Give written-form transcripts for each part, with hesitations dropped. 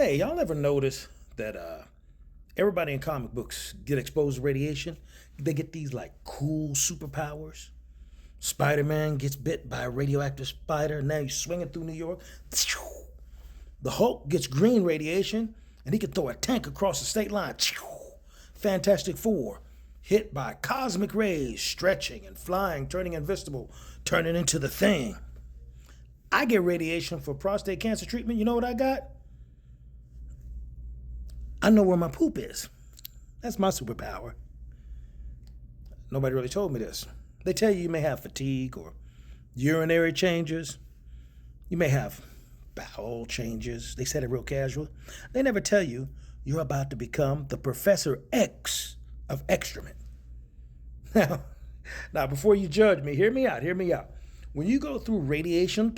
Hey, y'all ever notice that everybody in comic books get exposed to radiation? They get these like cool superpowers. Spider-Man gets bit by a radioactive spider, and now he's swinging through New York. The Hulk gets green radiation, and he can throw a tank across the state line. Fantastic Four, hit by cosmic rays, stretching and flying, turning invisible, turning into the Thing. I get radiation for prostate cancer treatment. You know what I got? I know where my poop is. That's my superpower. Nobody really told me this. They tell you may have fatigue or urinary changes. You may have bowel changes. They said it real casual. They never tell you you're about to become the Professor X of excrement. Now, before you judge me, hear me out. When you go through radiation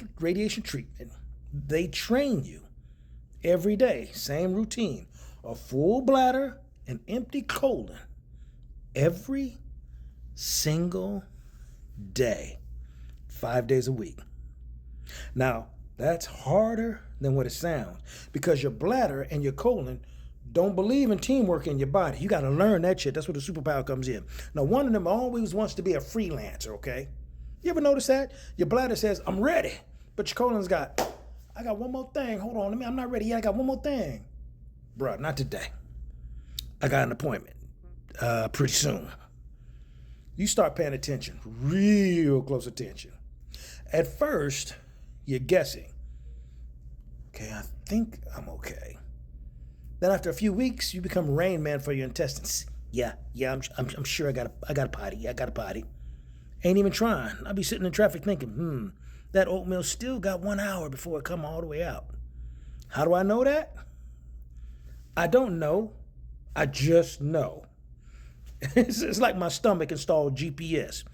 treatment, they train you every day, same routine. A full bladder, an empty colon, every single day, 5 days a week. Now, that's harder than what it sounds because your bladder and your colon don't believe in teamwork in your body. You got to learn that shit. That's where the superpower comes in. Now, one of them always wants to be a freelancer, okay? You ever notice that? Your bladder says, I'm ready, but your colon's got, I got one more thing. Hold on, I'm not ready yet. I got one more thing. Bruh, not today. I got an appointment pretty soon. You start paying attention, real close attention. At first, you're guessing. Okay, I think I'm okay. Then after a few weeks, you become Rain Man for your intestines. Yeah, I'm sure I got a potty. Yeah, I got a potty. Ain't even trying. I'll be sitting in traffic thinking, that oatmeal still got 1 hour before it come all the way out. How do I know that? I don't know. I just know. It's like my stomach installed GPS.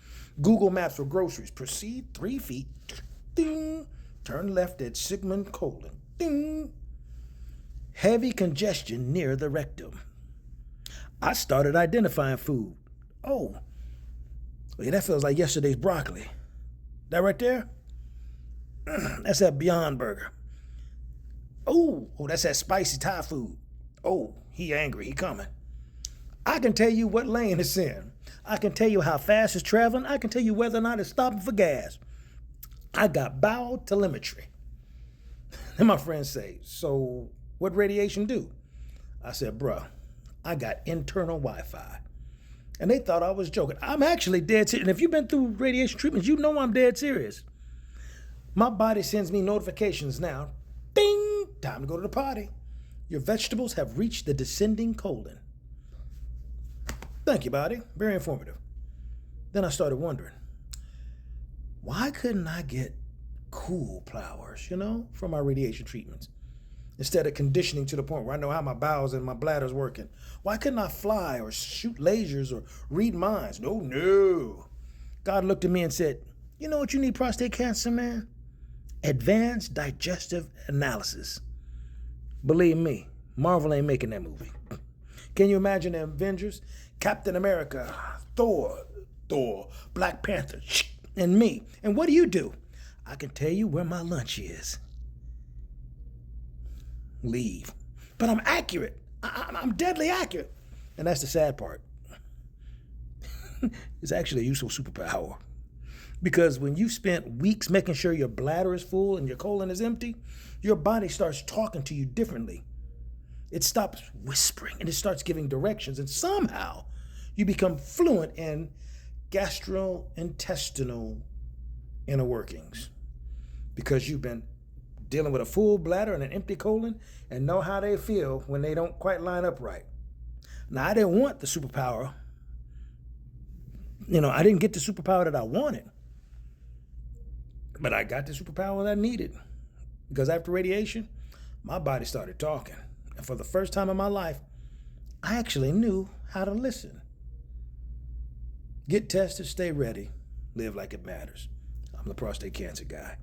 Google Maps for groceries. Proceed 3 feet. Ding. Turn left at Sigmund colon. Ding. Heavy congestion near the rectum. I started identifying food. Oh, yeah, that feels like yesterday's broccoli. That right there? That's that Beyond Burger. Oh, that's that spicy Thai food. Oh, he angry, he coming. I can tell you what lane it's in. I can tell you how fast it's traveling. I can tell you whether or not it's stopping for gas. I got bowel telemetry. And my friends say, so what radiation do? I said, bruh, I got internal Wi-Fi. And they thought I was joking. I'm actually dead serious. And if you've been through radiation treatments, you know I'm dead serious. My body sends me notifications now. Ding! Time to go to the potty. Your vegetables have reached the descending colon. Thank you, body. Very informative. Then I started wondering, why couldn't I get cool powers, from my radiation treatments? Instead of conditioning to the point where I know how my bowels and my bladder's working. Why couldn't I fly or shoot lasers or read minds? No. God looked at me and said, you know what you need prostate cancer, man? Advanced digestive analysis. Believe me, Marvel ain't making that movie. Can you imagine the Avengers? Captain America, Thor, Black Panther, and me. And what do? I can tell you where my lunch is. Leave. But I'm accurate. I'm deadly accurate. And that's the sad part. It's actually a useful superpower. Because when you've spent weeks making sure your bladder is full and your colon is empty, your body starts talking to you differently. It stops whispering and it starts giving directions. And somehow you become fluent in gastrointestinal inner workings. Because you've been dealing with a full bladder and an empty colon and know how they feel when they don't quite line up right. Now, I didn't want the superpower. I didn't get the superpower that I wanted. But I got the superpower that I needed. Because after radiation, my body started talking. And for the first time in my life, I actually knew how to listen. Get tested, stay ready, live like it matters. I'm the prostate cancer guy.